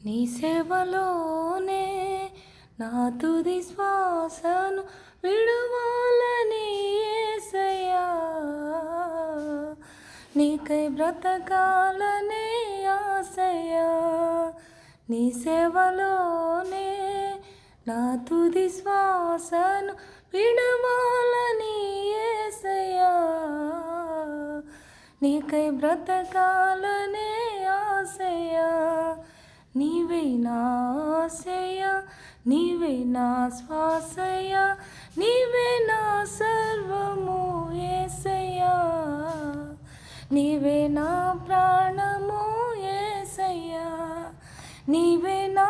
నీ సేవలోనే నా తుది శ్వాసను విడువాలని యేసయ్యా, నీకై బ్రతకాలనే ఆశయ్యా. నీ సేవలోనే నా తుది శ్వాసను విడువాలని యేసయ్యా, నీకై బ్రతకాలనే ఆశయ్యా. నీవే నా ఆశయ, నీవే నా శ్వాసయ, నీవే నా సర్వము యేసయ్యా, నీవే నా ప్రాణము యేసయ్యా, నీవే నా